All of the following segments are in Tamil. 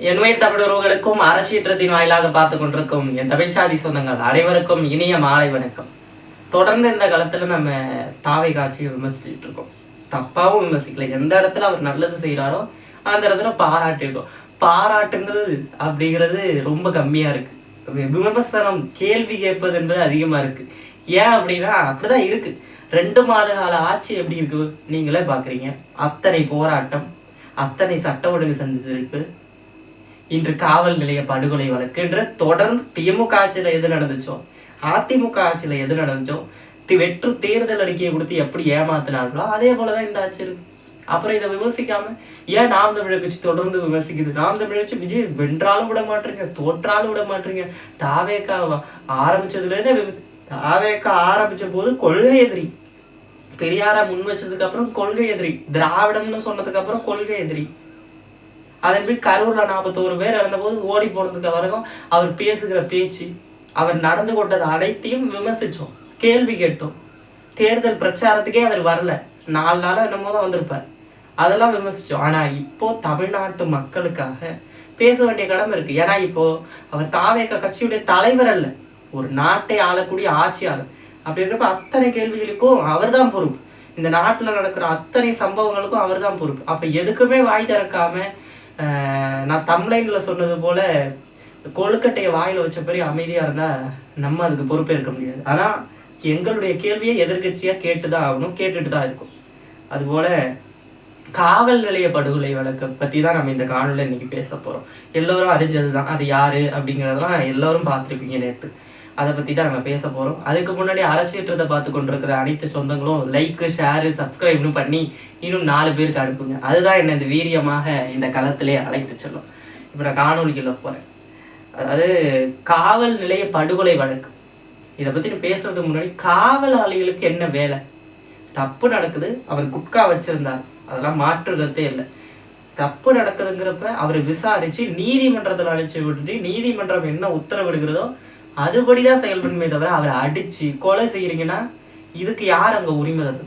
என்வயிர் தமிழர்களுக்கும் அரசீற்றத்தின் வாயிலாக பார்த்து கொண்டிருக்கும் என் தமிழ்ச்சாதி சொந்தங்கள் அனைவருக்கும் இனிய மாலை வணக்கம். தொடர்ந்து இந்த காலத்துல நம்ம தாவை காட்சியை விமர்சிச்சுட்டு இருக்கோம். தப்பாவும் விமர்சிக்கல. எந்த இடத்துல அவர் நல்லது செய்யறாரோ அந்த இடத்துல பாராட்டிருக்கோம். பாராட்டுங்கள் அப்படிங்கிறது ரொம்ப கம்மியா இருக்கு. விமர்சனம் கேள்வி கேட்பது என்பது அதிகமா இருக்கு. ஏன் அப்படின்னா அப்படிதான் இருக்கு. 2 மாத கால ஆட்சி எப்படி இருக்கு நீங்களே பாக்குறீங்க. அத்தனை போராட்டம், அத்தனை சட்ட ஒழுங்கு சந்திச்சிருக்கு. இன்று காவல் நிலைய படுகொலை வழக்கு என்று தொடர்ந்து திமுக ஆட்சியில எது நடந்துச்சோ, அதிமுக ஆட்சியில எது நடந்துச்சோ, வெற்று தேர்தல் அறிக்கையை கொடுத்து எப்படி ஏமாத்தினார்களோ அதே போலதான் இந்த ஆட்சி இருக்கு. அப்புறம் இதை விமர்சிக்காம ஏன் நாம் தமிழர் கட்சி தொடர்ந்து விமர்சிக்குது? நாம் தமிழர் கட்சி விஜய் வென்றாலும் விட மாட்டீங்க, தோற்றாலும் விட மாட்டீங்க. தாவேக்கா ஆரம்பிச்சதுல இருந்தே தாவேக்கா ஆரம்பிச்ச போது கொள்கை எதிரி, பெரியார முன் வச்சதுக்கு அப்புறம் கொள்கை எதிரி, திராவிடம்னு சொன்னதுக்கு அப்புறம் கொள்கை எதிரி. அதன் பின் கரூர்ல 41 பேர் இறந்தபோது ஓடி போனதுக்கு வரைக்கும் அவர் பேசுகிற பேச்சு, அவர் நடந்து கொண்டது அனைத்தையும் விமர்சிச்சோம், கேள்வி கேட்டோம். தேர்தல் பிரச்சாரத்துக்கே அவர் வரல, 4 நாளா என்னமோ தான் வந்திருப்பார், அதெல்லாம் விமர்சிச்சோம். ஆனா இப்போ தமிழ்நாட்டு மக்களுக்காக பேச வேண்டிய கடமை இருக்கு. ஏன்னா இப்போ அவர் தாவேக கட்சியுடைய தலைவர் அல்ல, ஒரு நாட்டை ஆளக்கூடிய ஆட்சியாளர். அப்படி இருக்கிறப்ப அத்தனை கேள்விகளுக்கும் அவர் தான் பொறுப்பு. இந்த நாட்டுல நடக்கிற அத்தனை சம்பவங்களுக்கும் அவர் தான் பொறுப்பு. அப்ப எதுக்குமே வாய் திறக்காம நான் தம்ப்லைன்ல சொன்னது போல கொழுக்கட்டையை வாயில வச்ச பெரிய அமைதியா இருந்தா நம்ம அதுக்கு பொறுப்பேற்க முடியாது. ஆனா எங்களுடைய கேள்வியை எதிர்கட்சியா கேட்டுதான் ஆகணும், கேட்டுட்டு தான் இருக்கும். அதுபோல காவல் நிலைய படுகொலை வழக்கை பத்தி தான் நம்ம இந்த காணொலியில இன்னைக்கு பேச போறோம். எல்லோரும் அறிஞ்சதுதான், அது யாரு அப்படிங்கறதெல்லாம் எல்லாரும் பார்த்துருப்பீங்க நேற்று. அதை பத்தி தான் நம்ம பேச போறோம். அதுக்கு முன்னாடி அரசியற்றத்தை பார்த்து கொண்டிருக்கிற அனைத்து சொந்தங்களும் லைக், ஷேரு, சப்ஸ்கிரைப்னு பண்ணி இன்னும் 4 பேருக்கு அனுப்புங்க. அதுதான் என்ன இந்த வீரியமாக இந்த களத்திலே அழைத்து செல்லும். இப்போ நான் காணொலிக்குள்ள போறேன். அதாவது காவல் நிலைய படுகொலை வழக்கு, இதை பத்தி பேசுறதுக்கு முன்னாடி காவலாளிகளுக்கு என்ன வேலை? தப்பு நடக்குது, அவர் குட்கா வச்சிருந்தார், அதெல்லாம் மாற்று கருத்தே இல்லை. தப்பு நடக்குதுங்கிறப்ப அவரை விசாரிச்சு நீதிமன்றத்தில் அழைச்சி விட்டுட்டு நீதிமன்றம் என்ன உத்தரவிடுகிறதோ அதுபடிதான் செயல்படுமே தவிர அவரை அடிச்சு கொலை செய்யறீங்கன்னா இதுக்கு யார் அங்க உரிமை தருது?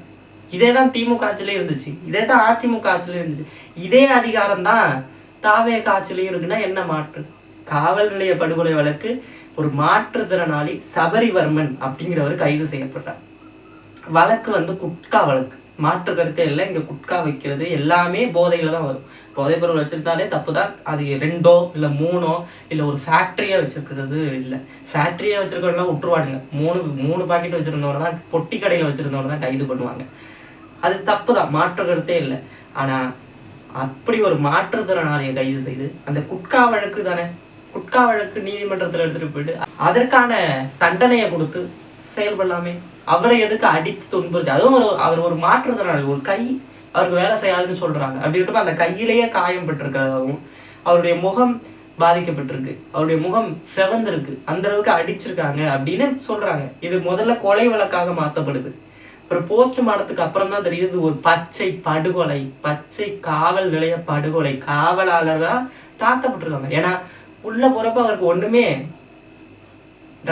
இதே தான் திமுக ஆட்சியிலே இருந்துச்சு, இதே தான் அதிமுக ஆட்சியிலே இருந்துச்சு, இதே அதிகாரம் தான் தாவேக ஆட்சியிலையும் இருக்குன்னா என்ன மாற்று? காவல் நிலைய படுகொலை வழக்கு ஒரு மாற்றுத்திறனாளி சபரிவர்மன் அப்படிங்கிறவர் கைது செய்யப்பட்டார். வழக்கு குட்கா வழக்கு, மாற்று கருத்தே இல்லை. இங்க குட்கா வைக்கிறது எல்லாமே போதையில தான் வரும். போதைப் பொருள் வச்சிருந்தாலே தப்பு தான். அது 2 இல்லை 3 இல்லை ஒரு ஃபேக்டரியா வச்சிருக்கிறது இல்லை. ஃபேக்டரியா வச்சிருக்கவங்க விட்டுருவானுங்க. 3 பாக்கெட் வச்சிருந்தவங்க தான், பொட்டி கடையில் வச்சிருந்தவங்க தான் கைது பண்ணுவாங்க. அது தப்பு தான், மாற்று கருத்தே இல்லை. ஆனா அப்படி ஒரு மாற்றுத்திறனாளியை கைது செய்து அந்த குட்கா வழக்கு தானே, குட்கா வழக்கு நீதிமன்றத்தில் எடுத்துட்டு போயிட்டு அதற்கான தண்டனையை கொடுத்து செயல்படலாமே. அவரை எதுக்கு அடித்து துன்புறுத்தி? அதுவும் அவர் ஒரு மாற்றுத்திறனாளி, ஒரு கை அவருக்கு வேலை செய்யாதுன்னு சொல்றாங்க. அப்படின்ட்டு அந்த கையிலேயே காயம் பட்டிருக்கிறதாகவும் அவருடைய முகம் பாதிக்கப்பட்டிருக்கு, அவருடைய முகம் செவந்திருக்கு, அந்த அளவுக்கு அடிச்சிருக்காங்க அப்படின்னு சொல்றாங்க. இது முதல்ல கொலை வழக்காக மாற்றப்படுது. ஒரு போஸ்ட்மார்ட்டத்துக்கு அப்புறம் தான் தெரியுது ஒரு பச்சை படுகொலை, பச்சை காவல் நிலைய படுகொலை, காவலாளர்களா தாக்கப்பட்டிருக்காங்க. ஏன்னா உள்ள போறப்ப அவருக்கு ஒண்ணுமே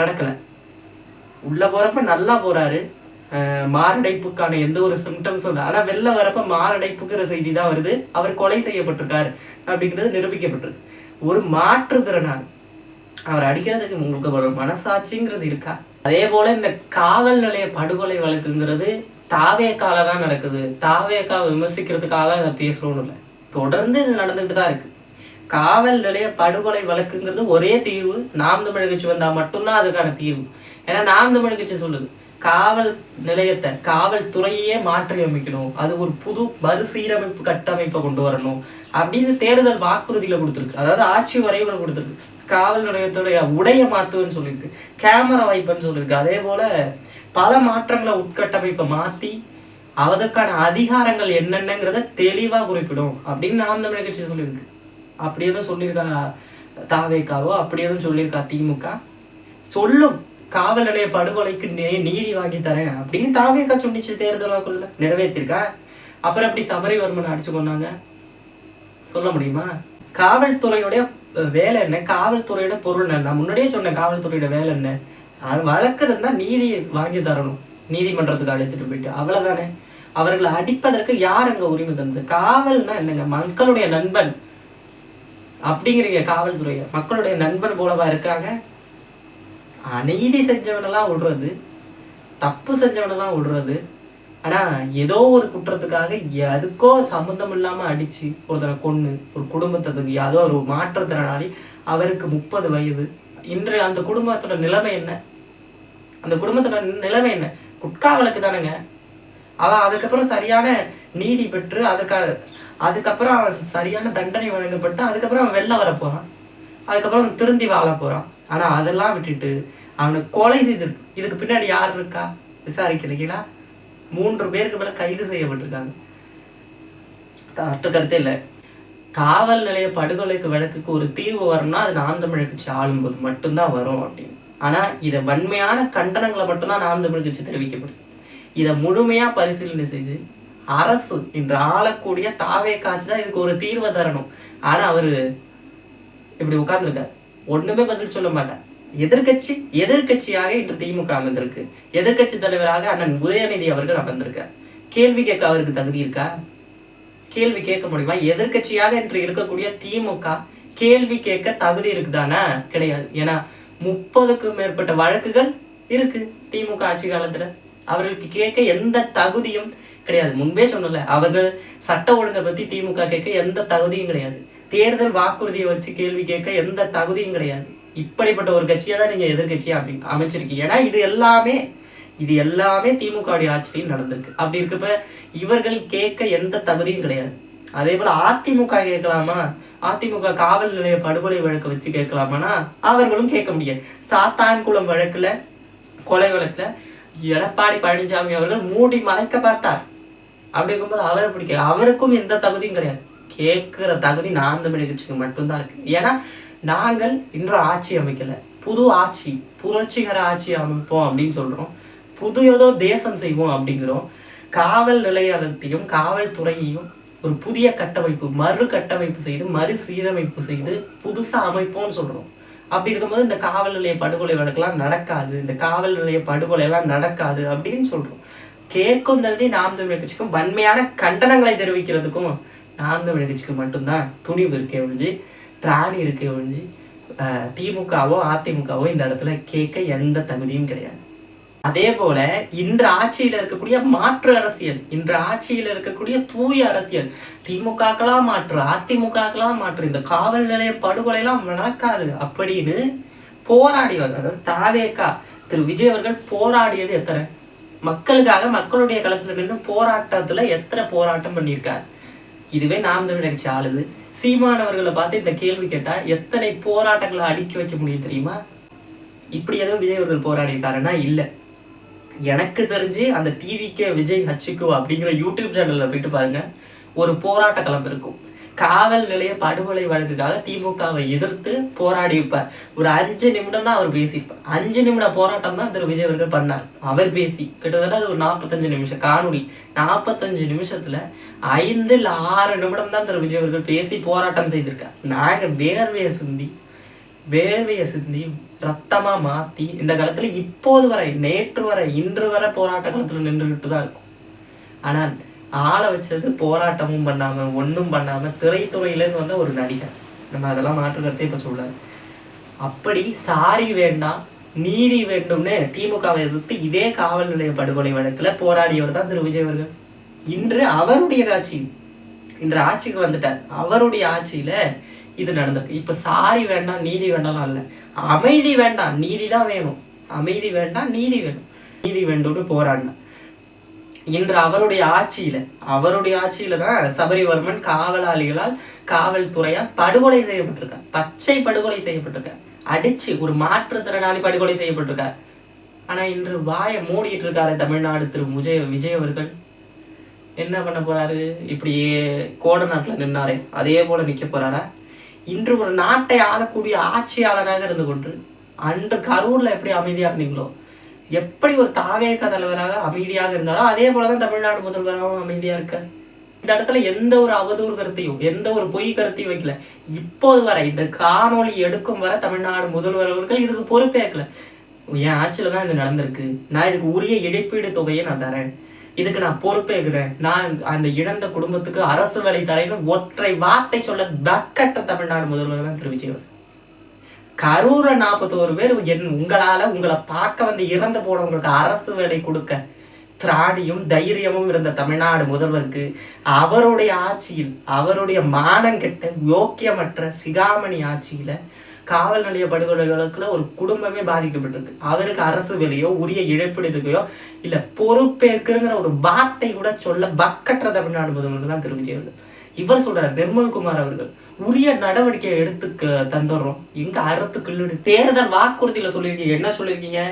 நடக்கல, உள்ள போறப்ப நல்லா போறாரு, மாரடைப்புக்கான எந்த ஒரு சிம்டம்ஸும் இல்லை. ஆனா வெளில வரப்ப மாரடைப்புங்கிற செய்தி தான் வருது, அவர் கொலை செய்யப்பட்டிருக்காரு அப்படிங்கிறது நிரூபிக்கப்பட்டிருக்கு. ஒரு மாற்றுத்திறனாளி அவர் அடிக்கிறதுக்கு உங்களுக்கு ஒரு மனசாட்சிங்கிறது இருக்கா? அதே போல இந்த காவல் நிலைய படுகொலை வழக்குங்கிறது தாவேக்கால தான் நடக்குது. தாவேக்கா விமர்சிக்கிறதுக்காக அதை பேசுறோம்னு இல்லை, தொடர்ந்து இது நடந்துகிட்டு தான் இருக்கு. காவல் நிலைய படுகொலை வழக்குங்கிறது ஒரே தீர்வு நாம் தமிழர் கட்சி வந்தா மட்டும்தான் அதுக்கான தீர்வு. ஏன்னா நாம் தமிழர் கட்சி சொல்லுது காவல் நிலையத்தை, காவல்துறையே மாற்றி அமைக்கணும், அது ஒரு புது மறுசீரமைப்பு கட்டமைப்பை கொண்டு வரணும் அப்படின்னு தேர்தல் வாக்குறுதியில கொடுத்துருக்கு. அதாவது ஆட்சி வரைவில் கொடுத்துருக்கு. காவல் நிலையத்துடைய உடைய மாத்துன்னு சொல்லியிருக்கு, கேமரா வைப்புன்னு சொல்லியிருக்கு. அதே போல பல மாற்றங்களை உட்கட்டமைப்பை மாத்தி அதற்கான அதிகாரங்கள் என்னென்னங்கிறத தெளிவா குறிப்பிடும் அப்படின்னு நாம் தமிழர் கட்சி சொல்லியிருக்கு. அப்படி எதுவும் சொல்லியிருக்கா தாவேக்காவோ? அப்படி எதுவும் சொல்லியிருக்கா திமுக? சொல்லும் காவல் நிலைய படுகொலைக்கு நீதி வாங்கி தரேன் அப்படின்னு தாவேக்கா சொன்னிச்சு, தேர்தல் வாக்குறுதியில நிறைவேற்றிருக்கா. அப்புறம் எப்படி சபரிவர்மன் அடிச்சு கொண்டாங்க சொல்ல முடியுமா? காவல்துறையோடைய வேலை என்ன, காவல்துறையோட பொருள் என்ன? நான் முன்னாடியே சொன்னேன், காவல்துறையோட வேலை என்ன? வழக்கு இருந்தா நீதி வாங்கி தரணும், நீதிமன்றத்துக்கு அழைத்துட்டு போயிட்டு, அவ்வளவுதானே. அவர்களை அடிப்பதற்கு யார் அங்க உரிமை தந்தது? காவல்னா என்னங்க? மக்களுடைய நண்பன், அப்படிங்கிறீங்க காவல்துறையை. மக்களுடைய நண்பன் போலவா இருக்காங்க? அநீதி செஞ்சவனெல்லாம் விடுறது, தப்பு செஞ்சவனெல்லாம் விடுறது. ஆனா ஏதோ ஒரு குற்றத்துக்காக அதுக்கோ சம்மந்தம் இல்லாம அடிச்சு ஒருத்தனை கொன்னு ஒரு குடும்பத்துக்கு ஏதோ ஒரு மாற்றுத்திறனாளி, அவருக்கு 30 வயது. இன்று அந்த குடும்பத்தோட நிலைமை என்ன? அந்த குடும்பத்தோட நிலைமை என்ன? குட்கா வழக்கு தானேங்க. அவன் அதுக்கப்புறம் சரியான நீதி பெற்று அதுக்கப்புறம் அவன் சரியான தண்டனை வழங்கப்பட்டு அதுக்கப்புறம் அவன் வெளில வர போறான். அதுக்கப்புறம் அவன் திருந்தி வாழ போறான். ஆனா அதெல்லாம் விட்டுட்டு அவனை கொலை செய்திருக்கு. இதுக்கு பின்னாடி யார் இருக்கா விசாரிக்கிறீங்களா? 3 பேருக்கு மேல கைது செய்யப்பட்டிருக்காங்க. கருத்தே இல்லை. காவல் நிலைய படுகொலைக்கு வழக்குக்கு ஒரு தீர்வு வரணும்னா அது நாம் தமிழர் கட்சி ஆளும்போது மட்டும்தான் வரும் அப்படின்னு. ஆனா இதை வன்மையான கண்டனங்களை மட்டும்தான் நாம் தமிழர் கட்சி தெரிவிக்கப்படுது. இதை முழுமையா பரிசீலனை செய்து அரசு இன்று ஆளக்கூடிய தாவே காட்சி தான் இதுக்கு ஒரு தீர்வை தரணும். ஆனா அவரு இப்படி உட்கார்ந்துருக்காரு, ஒண்ணுமே பதில் சொல்ல மாட்டார். எதிர்கட்சியாக இன்று திமுக அமர்ந்திருக்கு. எதிர்கட்சி தலைவராக அண்ணன் உதயநிதி அவர்கள் அமர்ந்திருக்கார். கேள்வி கேட்க அவருக்கு தகுதி இருக்கா? கேள்வி கேட்க முடியுமா? எதிர்கட்சியாக இன்று இருக்கக்கூடிய திமுக கேள்வி கேட்க தகுதி இருக்குதானா? கிடையாது. ஏன்னா 30க்கும் மேற்பட்ட வழக்குகள் இருக்கு திமுக ஆட்சி காலத்துல. அவர்களுக்கு கேட்க எந்த தகுதியும் கிடையாது. முன்பே சொன்னல, அவர்கள் சட்ட ஒழுங்கை பத்தி திமுக கேட்க எந்த தகுதியும் கிடையாது. தேர்தல் வாக்குறுதியை வச்சு கேள்வி கேட்க எந்த தகுதியும் கிடையாது. இப்படிப்பட்ட ஒரு கட்சியை தான் நீங்க எதிர்கட்சியா அப்படி அமைச்சிருக்கீங்க. ஏன்னா இது எல்லாமே திமுகவுடைய ஆட்சியிலையும் நடந்திருக்கு. அப்படி இருக்கப்ப இவர்கள் கேட்க எந்த தகுதியும் கிடையாது. அதே போல அதிமுக கேட்கலாமா? அதிமுக காவல் நிலைய படுகொலை வழக்கை வச்சு கேட்கலாமானா அவர்களும் கேட்க முடியாது. சாத்தான்குளம் வழக்குல, கொலை வழக்குல எடப்பாடி பழனிசாமி அவர்கள் மூடி மறைக்க பார்த்தார். அப்படி இருக்கும்போது அவரை பிடிக்க அவருக்கும் எந்த தகுதியும் கிடையாது. கேட்கிற தகுதி நாம் தமிழர் கட்சிக்கு மட்டும்தான் இருக்கு. ஏன்னா நாங்கள் இன்று ஆட்சி அமைக்கல, புது ஆட்சி, புரட்சிகர ஆட்சி அமைப்போம் அப்படின்னு சொல்றோம். புது ஏதோ தேசம் செய்வோம் அப்படிங்கிறோம். காவல் நிலையத்தையும் காவல்துறையையும் ஒரு புதிய கட்டமைப்பு, மறு கட்டமைப்பு செய்து, மறு சீரமைப்பு செய்து புதுசா அமைப்போம்னு சொல்றோம். அப்படி இருக்கும்போது இந்த காவல் நிலைய படுகொலை வழக்கெல்லாம் நடக்காது, இந்த காவல் நிலைய படுகொலை எல்லாம் நடக்காது அப்படின்னு சொல்றோம். கேட்கும் தகுதி நாம் தமிழர் கட்சிக்கும், வன்மையான கண்டனங்களை தெரிவிக்கிறதுக்கும் நாம் தமிழர் கட்சிக்கு மட்டும்தான் துணிவு இருக்கே ஒழிஞ்சு, திராணி இருக்கே ஒழிஞ்சு திமுகவோ அதிமுகவோ இந்த இடத்துல கேட்க எந்த தகுதியும் கிடையாது. அதே போல இன்று ஆட்சியில இருக்கக்கூடிய மாற்று அரசியல், இன்று ஆட்சியில இருக்கக்கூடிய தூய அரசியல், திமுகக்கெல்லாம் மாற்று, அதிமுகக்கெல்லாம் மாற்று, இந்த காவல் நிலைய படுகொலை எல்லாம் நடக்காது அப்படின்னு போராடிவார். அதாவது தாவேகா திரு விஜய் அவர்கள் போராடியது எத்தனை? மக்களுக்காக மக்களுடைய களத்துல நின்று போராட்டத்துல எத்தனை போராட்டம் பண்ணியிருக்காரு. இதுவே நாம் தமிழர் கட்சி ஆளுது. சீமானவர்களை பார்த்து இந்த கேள்வி கேட்டா எத்தனை போராட்டங்களை அடுக்கி வைக்க முடியும் தெரியுமா? இப்படி எதுவும் விஜய் அவர்கள் போராடி இருக்காருன்னா இல்லை. எனக்கு தெரிஞ்சு அந்த டிவிக்கே விஜய் ஹச்சுக்கோ அப்படிங்கிற யூடியூப் சேனல்ல போயிட்டு பாருங்க, ஒரு போராட்ட களம் இருக்கும். காவல் நிலைய படுகொலை வழக்குக்காக திமுகவை எதிர்த்து போராடி இருப்பார். ஒரு 5 நிமிடம் தான் அவர் பேசியிருப்பார். 5 நிமிட போராட்டம் தான் திரு விஜய் அவர்கள் பண்ணார். அவர் பேசி கிட்டத்தட்ட அது ஒரு 45 நிமிஷம் காணொலி. 45 நிமிஷத்துல 5 இல்ல 6 நிமிடம் தான் திரு விஜய் அவர்கள் பேசி போராட்டம் செய்திருக்கார். நாங்க வேர்வையை சிந்தி ரத்தமா மாத்தி இந்த காலத்துல இப்போது வரை, நேற்று வரை, இன்று வரை போராட்ட காலத்துல நின்றுகிட்டு தான் இருக்கும். ஆனால் ஆளை வச்சது போராட்டமும் பண்ணாம ஒன்றும் பண்ணாம திரைத்துறையிலேருந்து வந்த ஒரு நடிகர். நம்ம அதெல்லாம் மாற்று கருத்தை இப்ப சொல்லாது. அப்படி சாரி வேண்டாம் நீதி வேண்டும்னு திமுகவை எதிர்த்து இதே காவல் நிலைய படுகொலை வழக்குல போராடியவர் தான் திரு விஜய் அவர்கள். இன்று அவருடைய ஆட்சி, இன்று ஆட்சிக்கு வந்துட்டார். அவருடைய ஆட்சியில இது நடந்திருக்கு. இப்ப சாரி வேண்டாம் நீதி வேண்டாம் இல்ல, அமைதி வேண்டாம் நீதி தான் வேணும், அமைதி வேண்டாம் நீதி வேணும், நீதி வேண்டும்னு போராடினார். இன்று அவருடைய ஆட்சியில தான் சபரிவர்மன் காவலாளிகளால், காவல்துறையால் படுகொலை செய்யப்பட்டிருக்கார். பச்சை படுகொலை செய்யப்பட்டிருக்கார். அடிச்சு ஒரு மாற்றுத்திறனாளி படுகொலை செய்யப்பட்டிருக்கார். ஆனா இன்று வாயை மூடிட்டு இருக்காரு தமிழ்நாடு திரு விஜய் அவர்கள். என்ன பண்ண போறாரு? இப்படியே கோட நாட்டுல நின்னாரே அதே போல நிக்க போறாரா? இன்று ஒரு நாட்டை ஆளக்கூடிய ஆட்சியாளராக இருந்து கொண்டு அன்று கரூர்ல எப்படி அமைதியா இருந்தீங்களோ, எப்படி ஒரு தாவேக தலைவராக அமைதியாக இருந்தாரோ அதே போலதான் தமிழ்நாடு முதல்வராகவும் அமைதியா இருக்கார். இந்த இடத்துல எந்த ஒரு அவதூறு கருத்தையும் எந்த ஒரு பொய் கருத்தையும் வைக்கல. இப்போது வரை இந்த காணொலி எடுக்கும் வரை தமிழ்நாடு முதல்வர் அவர்கள் இதுக்கு பொறுப்பேற்கல. என் ஆட்சியில தான் இது நடந்திருக்கு, நான் இதுக்கு உரிய இழப்பீடு தொகையை நான் தரேன், இதுக்கு நான் பொறுப்பேற்கிறேன், நான் அந்த இழந்த குடும்பத்துக்கு அரசு வேலை தரேன்னு ஒற்றை வார்த்தை சொல்ல வெட்கட்ட தமிழ்நாடு முதல்வர் தான் திரு விஜய். கரூர்ல 41 பேர் உங்களை பார்க்க வந்து இறந்து போனவங்களுக்கு அரசு வேலை கொடுக்க திராணியும் தைரியமும் இருந்த தமிழ்நாடு முதல்வருக்கு அவருடைய ஆட்சியில், அவருடைய மானங்கெட்ட யோக்கியமற்ற சிகாமணி ஆட்சியில காவல் நிலைய படுகொலைகளுக்குள்ள ஒரு குடும்பமே பாதிக்கப்பட்டிருக்கு. அவருக்கு அரசு வேலையோ உரிய இழப்பீடுகையோ இல்ல பொறுப்பேற்கிற ஒரு வார்த்தை கூட சொல்ல பக்கற்ற தமிழ்நாடு முதல்வர் தான் திரு விஜய். இவர் சொல்றாரு, நிர்மல்குமார் அவர்கள் உரிய நடவடிக்கை எடுத்து தந்துடுறோம், எங்க அறத்துக்குள்ளு தேர்தல் வாக்குறுதியில சொல்லியிருக்கீங்க. என்ன சொல்லியிருக்கீங்க?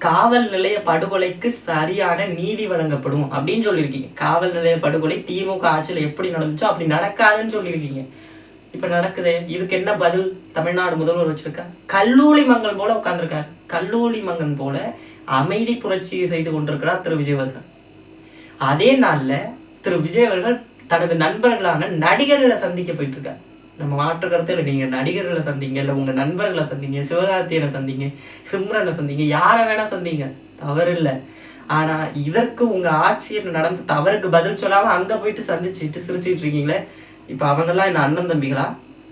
காவல் நிலைய படுகொலைக்கு சரியான நீதி வழங்கப்படும் அப்படின்னு சொல்லியிருக்கீங்க. காவல் நிலைய படுகொலை திமுக ஆட்சியில் எப்படி நடந்துச்சோ அப்படி நடக்காதுன்னு சொல்லியிருக்கீங்க. இப்ப நடக்குது. இதுக்கு என்ன பதில் தமிழ்நாடு முதல்வர் வச்சிருக்கா? கல்லூரி மங்கன் போல உட்கார்ந்துருக்காரு. கல்லூரி மங்கன் போல அமைதி புரட்சியை செய்து கொண்டிருக்கிறார் திரு விஜய் அவர்கள். அதே நாள்ல திரு விஜய் அவர்கள் தனது நண்பர்களான நடிகர்களை சந்திக்க போயிட்டு இருக்காரு. நம்ம மாற்று கருத்துல நீங்க நடிகர்களை சந்திங்க, இல்ல உங்க நண்பர்களை சந்திங்க, சிவகார்த்தியனை சந்திங்க, சிம்ரனை சந்திங்க, யாரை வேணா சந்திங்க, தவறு இல்லை. ஆனா இதற்கு உங்க ஆட்சியில் நடந்த தவறுக்கு பதில் சொல்லாம அங்க போயிட்டு சந்திச்சுட்டு சிரிச்சுட்டு இருக்கீங்களே. இப்ப அவங்கெல்லாம் என்ன அண்ணன் தம்பிகளா?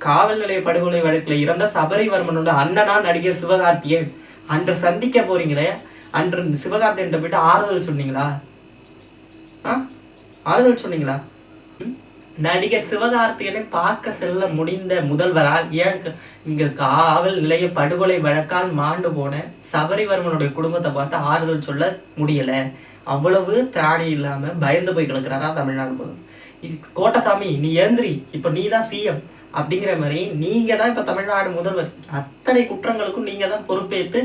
காவல் நிலைய படுகொலை வழக்குல இறந்த சபரிவர்மனோட அண்ணனா நடிகர் சிவகார்த்தியன் அன்று சந்திக்க போறீங்களே, அன்று சிவகார்த்தியன் போயிட்டு ஆறுதல் சொன்னீங்களா? ஆறுதல் சொன்னீங்களா? நடிகர் சிவகார்த்தியனை பார்க்க செல்ல முடிந்த முதல்வரால் ஏன் இங்க காவல் நிலைய படுகொலை வழக்கால் மாண்டு போன சபரிவர்மனுடைய குடும்பத்தை பார்த்து ஆறுதல் சொல்ல முடியல? அவ்வளவு திராணி இல்லாம பயந்து போய் கிடக்குறாரா தமிழ்நாடு முதல்வர்? கோட்டசாமி நீ ஏந்திரி, இப்ப நீ தான் சிஎம் அப்படிங்கிற மாதிரி நீங்க தான் இப்ப தமிழ்நாடு முதல்வர். அத்தனை குற்றங்களுக்கும் நீங்க தான் பொறுப்பேற்று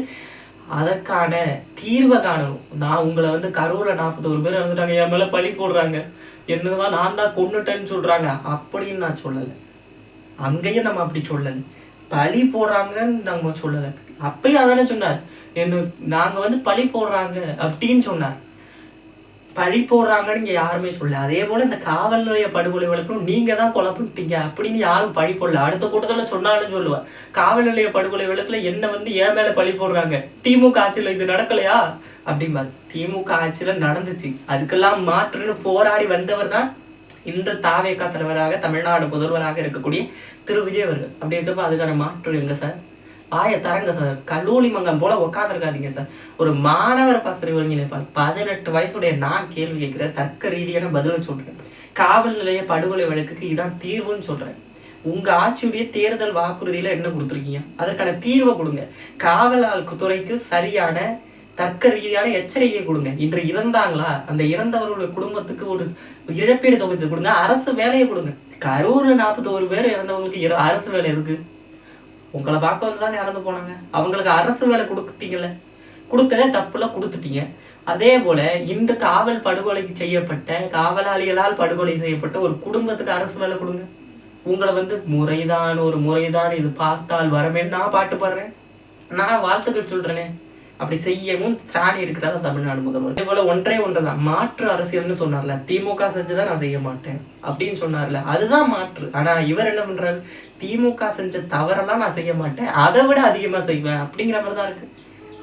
அதற்கான தீர்வை காணணும். நான் உங்களை வந்து கரூர்ல 41 பேர் இறந்துட்டாங்க, என் மேல பழி போடுறாங்க, என்னதான் நான் தான் கொன்னுட்டேன்னு சொல்றாங்க அப்படின்னு நான் சொல்லலை. அங்கேயும் நம்ம அப்படி சொல்லலை, பழி போடுறாங்கன்னு நம்ம சொல்லலை. அப்பயும் அதானே சொன்னார், நாங்க வந்து பழி போடுறாங்க அப்படின்னு சொன்னார். பழி போடுறாங்கன்னு இங்க யாருமே சொல்லல. அதே போல இந்த காவல் நிலைய படுகொலை வழக்கும் நீங்க தான் கொலை பண்ணிட்டீங்க அப்படின்னு யாரும் பழி போடல. அடுத்த கூட்டத்துல சொன்னாலும் சொல்லுவார், காவல் நிலைய படுகொலை வழக்குல என்ன வந்து ஏன் மேல பழி போடுறாங்க, திமுக ஆட்சியில இது நடக்கலையா அப்படிம்பாரு. திமுக ஆட்சியில நடந்துச்சு, அதுக்கெல்லாம் மாற்றுன்னு போராடி வந்தவர் தான் இன்று தாவேகா தலைவராக தமிழ்நாடு முதல்வராக இருக்கக்கூடிய திரு விஜய் அவர்கள். அப்படி இருக்கப்ப அதுக்கான மாற்று எங்க சார்? ஆய தரங்க சார், கல்லூரி மங்கன் போல உட்காந்துருக்காதீங்க சார். ஒரு மாணவர் பாசறை ஒருங்கிணைப்பால் 18 வயசுடைய நான் கேள்வி கேட்கிற தர்க்க ரீதியான பதில் சொல்றேன். காவல் நிலைய படுகொலை வழக்குக்கு இதான் தீர்வுன்னு சொல்றேன். உங்க ஆட்சியுடைய தேர்தல் வாக்குறுதியில என்ன கொடுத்துருக்கீங்க, அதற்கான தீர்வை கொடுங்க. காவல் துறைக்கு சரியான தர்க்க ரீதியான எச்சரிக்கை கொடுங்க. இன்று இறந்தாங்களா, அந்த இறந்தவர்களுடைய குடும்பத்துக்கு ஒரு இழப்பீடு தொகுத்து கொடுங்க, அரசு வேலையை கொடுங்க. கரூர்ல 41 பேர் இறந்தவங்களுக்கு அரசு வேலை எதுக்கு? உங்களை பார்க்க வந்து தானே இறந்து போனாங்க, அவங்களுக்கு அரசு வேலை கொடுத்தீங்கல்ல, கொடுத்ததே தப்புல கொடுத்துட்டீங்க. அதே போல இன்று காவல் படுகொலைக்கு செய்யப்பட்ட காவலாளிகளால் படுகொலை செய்யப்பட்ட ஒரு குடும்பத்துக்கு அரசு வேலை கொடுங்க. உங்களை வந்து முறைதான் ஒரு முறைதான் இது பார்த்தால் வரமேன்னு நான் பாட்டு பாடுறேன், நான் வாழ்த்துக்கள் சொல்றேனே. அப்படி செய்யவும் திராணி இருக்கிறதா தமிழ்நாடு முதல்வர். அதே போல ஒன்றுதான் மாற்று அரசியல்னு சொன்னார்ல, திமுக செஞ்சுதான் நான் செய்ய மாட்டேன் அப்படின்னு சொன்னார்ல, அதுதான் மாற்று. ஆனா இவர் என்ன பண்றாரு, திமுக செஞ்ச தவறெல்லாம் நான் செய்ய மாட்டேன், அதை விட அதிகமா செய்வேன் அப்படிங்கிற மாதிரி தான் இருக்கு.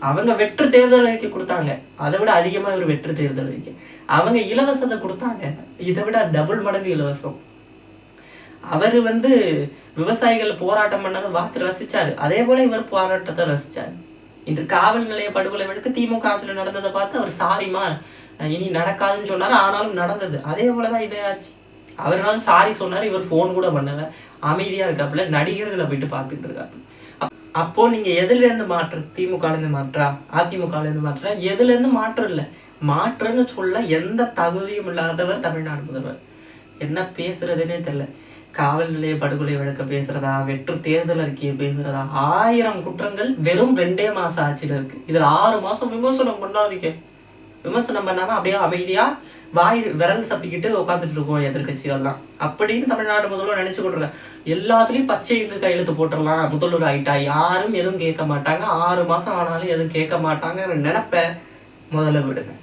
அவங்க வெற்று தேர்தல் அறிக்கை கொடுத்தாங்க, அதை விட அதிகமா இவர் வெற்று தேர்தல் அறிக்கை. அவங்க இலவசத்தை கொடுத்தாங்க, இதை விட டபுள் மடங்கு இலவசம். அவர் வந்து விவசாயிகள் போராட்டம் பண்ணதை பார்த்து ரசிச்சாரு, அதே போல இவர் போராட்டத்தை ரசிச்சாரு. இன்று காவல் நிலைய படுகொலை வழக்கு திமுக ஆட்சியில் நடந்ததை பார்த்து அவர் சாரிமா இனி நடக்காதுன்னு சொன்னாரு, ஆனாலும் நடந்தது. அதே போலதான் இதே ஆச்சு. அவர்னாலும் சாரி சொன்னாரு, இவர் போன் கூட பண்ணல, அமைதியா இருக்காப்புல, நடிகர்களை போயிட்டு பார்த்துட்டு இருக்காப்புல. அப்போ நீங்க எதுல இருந்து மாற்று? திமுக இருந்து மாற்றா, அதிமுக இருந்து மாற்றா? எதுல இருந்து மாற்று இல்லை. மாற்றுன்னு சொல்ல எந்த தகுதியும் இல்லாதவர் தமிழ்நாடு முதல்வர். என்ன பேசுறதுன்னே தெரியல. காவல் நிலைய படுகொலை வழக்க பேசுறதா, வெற்று தேர்தல் அறிக்கையை பேசுறதா, 1000 குற்றங்கள் வெறும் 2 மாசம் ஆட்சியில இருக்கு. இதுல 6 மாசம் விமர்சனம் பண்ணாதீங்க. விமர்சனம் பண்ணாம அப்படியே அமைதியா வாய் விரல் சப்பிக்கிட்டு உட்காந்துட்டு இருக்கோம் எதிர்கட்சிகள்லாம் அப்படின்னு தமிழ்நாடு முதல்வர் நினைச்சு கொண்டிருக்காங்க. எல்லாத்துலயும் பச்சை கையெழுத்து போட்டுடலாம், முதல்வர் ஆயிட்டா யாரும் எதுவும் கேட்க மாட்டாங்க, 6 மாசம் ஆனாலும் எதுவும் கேட்க மாட்டாங்க நினைப்ப முதல்ல விடுங்க.